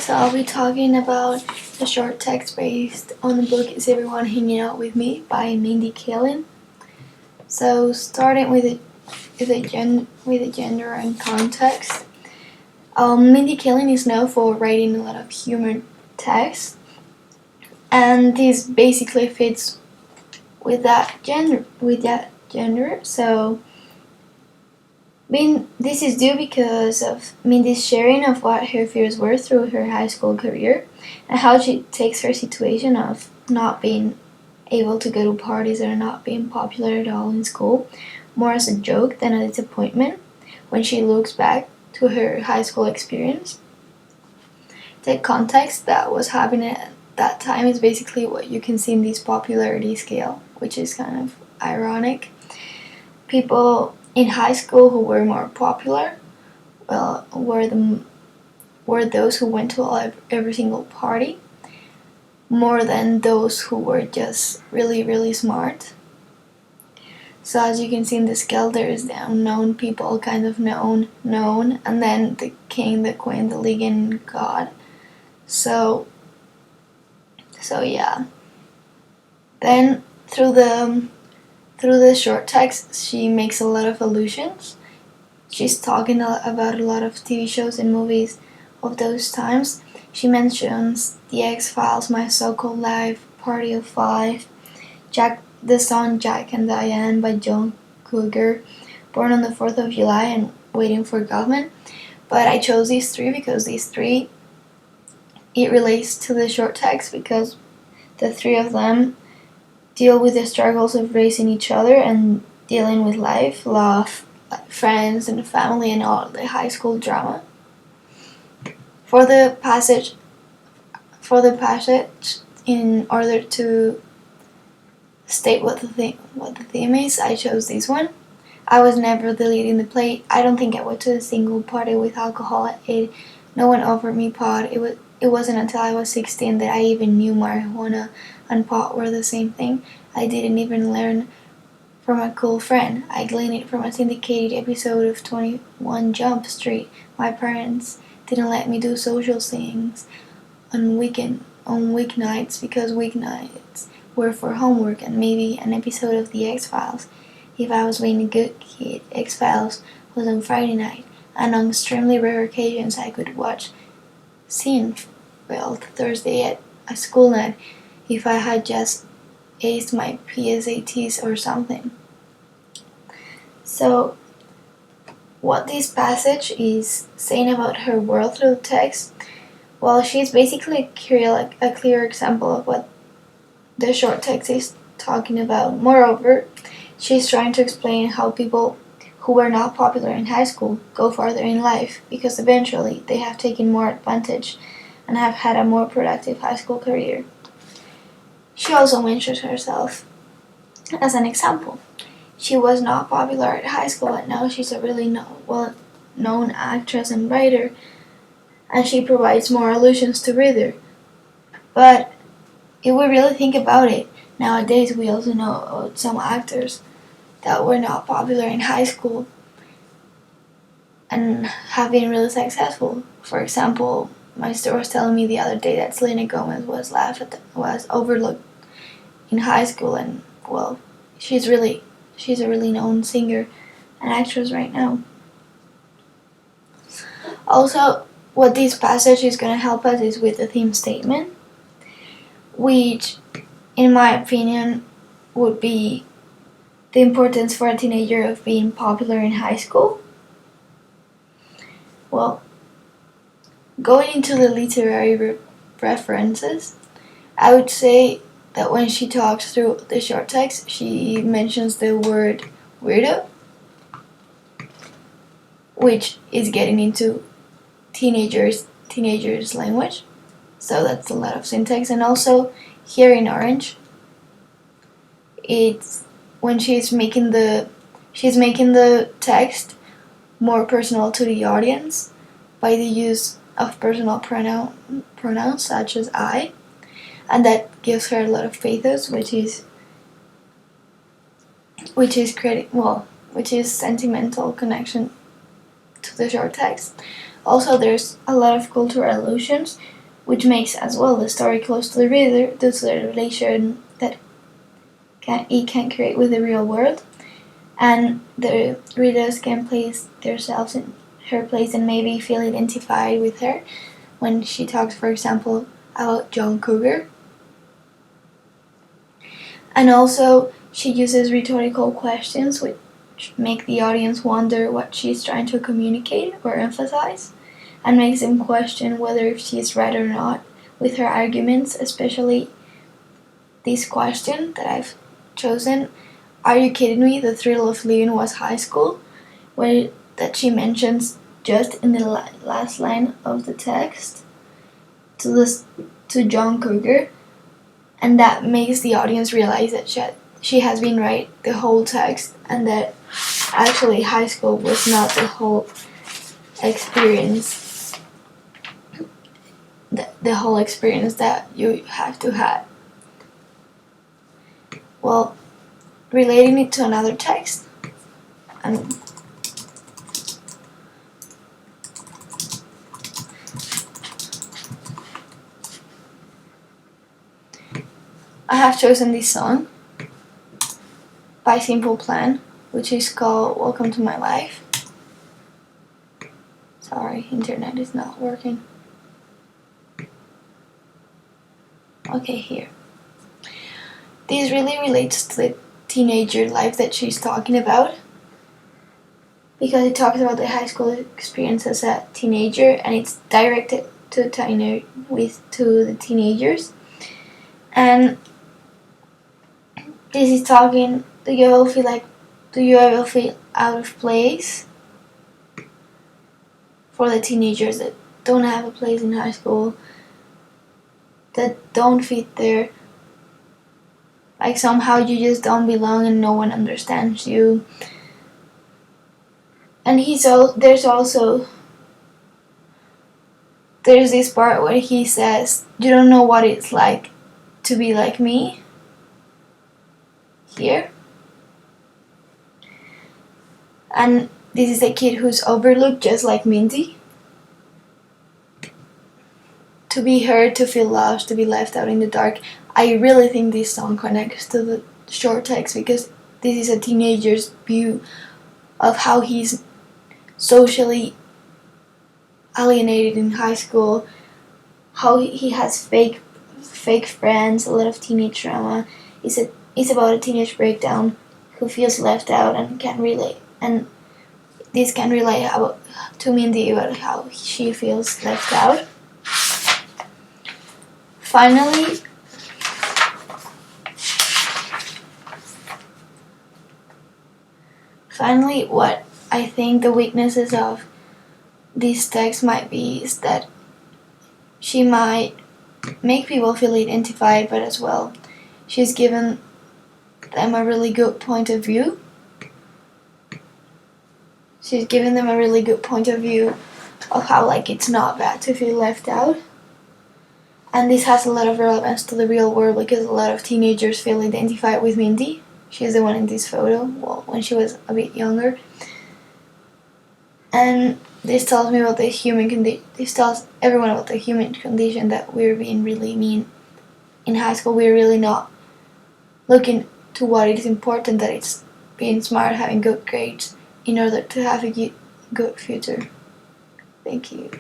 So I'll be talking about the short text based on the book Is Everyone Hanging Out With Me by Mindy Kaling. So starting with the gender and context, Mindy Kaling is known for writing a lot of humor text, and this basically fits with that gender. So this is due because of Mindy's sharing of what her fears were through her high school career and how she takes her situation of not being able to go to parties or not being popular at all in school more as a joke than a disappointment when she looks back to her high school experience. The context that was happening at that time is basically what you can see in this popularity scale, which is kind of ironic. People in high school who were more popular, were those who went to every single party, more than those who were just really, really smart. So as you can see in the scale, there is the unknown people, kind of known, and then the king, the queen, the league, and God. So yeah. Then through the short text, she makes a lot of allusions. She's talking about a lot of TV shows and movies of those times. She mentions The X-Files, My So-Called Life, Party of Five, the song Jack and Diane by John Cougar, Born on the 4th of July, and Waiting for Government. But I chose these three because these three, it relates to the short text because the three of them deal with the struggles of raising each other and dealing with life, love, friends, and family, and all the high school drama. For the passage, in order to state what the theme is, I chose this one. I was never the lead in the play. I don't think I went to a single party with alcohol. No one offered me pot. It wasn't until I was 16 that I even knew marijuana and pot were the same thing. I didn't even learn from a cool friend. I gleaned it from a syndicated episode of 21 Jump Street. My parents didn't let me do social things on weeknights because weeknights were for homework and maybe an episode of The X-Files. If I was being a good kid, X-Files was on Friday night, and on extremely rare occasions I could watch Seinfeld Thursday at a school night if I had just aced my PSATs or something. So, what this passage is saying about her world through text, well, she's basically a clear example of what the short text is talking about. Moreover, she's trying to explain how people who were not popular in high school go farther in life because eventually they have taken more advantage and have had a more productive high school career. She also mentions herself as an example. She was not popular at high school, and now she's a really well-known actress and writer, and she provides more allusions to reader. But if we really think about it, nowadays we also know some actors that were not popular in high school and have been really successful. For example, my sister was telling me the other day that Selena Gomez was overlooked in high school, and well, she's a really known singer and actress right now. Also, what this passage is going to help us is with the theme statement, which, in my opinion, would be the importance for a teenager of being popular in high school. Well, going into the literary references, I would say that when she talks through the short text, she mentions the word weirdo, which is getting into teenagers' language. So that's a lot of syntax. And also here in Orange, it's when she's making the text more personal to the audience by the use of personal pronouns such as I, and that gives her a lot of pathos, which is sentimental connection to the short text. Also, there's a lot of cultural allusions which makes as well the story close to the reader due to the relation that it can create with the real world, and the readers can place themselves in her place and maybe feel identified with her when she talks, for example, about John Cougar. And also, she uses rhetorical questions which make the audience wonder what she's trying to communicate or emphasize, and makes them question whether if she's right or not with her arguments, especially this question that I've chosen. Are you kidding me? The thrill of living was high school, where that she mentions just in the last line of the text to John Cougar, and that makes the audience realize that she has been right the whole text, and that actually high school was not the whole experience, the whole experience that you have to have. Well, relating it to another text, and I have chosen this song by Simple Plan, which is called Welcome to My Life. Sorry, internet is not working. Okay, here. This really relates to the teenager life that she's talking about, because it talks about the high school experience as a teenager, and it's directed to the teenagers. And this is talking. Do you ever feel out of place? For the teenagers that don't have a place in high school, that don't fit there, like somehow you just don't belong and no one understands you. And there's this part where he says, "You don't know what it's like to be like me." Here, and this is a kid who's overlooked, just like Mindy. To be heard, to feel lost, to be left out in the dark. I really think this song connects to the short text, because this is a teenager's view of how he's socially alienated in high school, how he has fake friends, a lot of teenage drama. It's about a teenage breakdown who feels left out and can relate, and this can relate to Mindy about how she feels left out. Finally, what I think the weaknesses of this text might be is that she might make people feel identified, but as well, she's given them a really good point of view. She's given them a really good point of view of how it's not bad to feel left out. And this has a lot of relevance to the real world, because a lot of teenagers feel identified with Mindy. She's the one in this photo, when she was a bit younger. And this tells me about the human condition. This tells everyone about the human condition, that we're being really mean. In high school, we're really not looking to what is important, that it's being smart, having good grades, in order to have a good future. Thank you.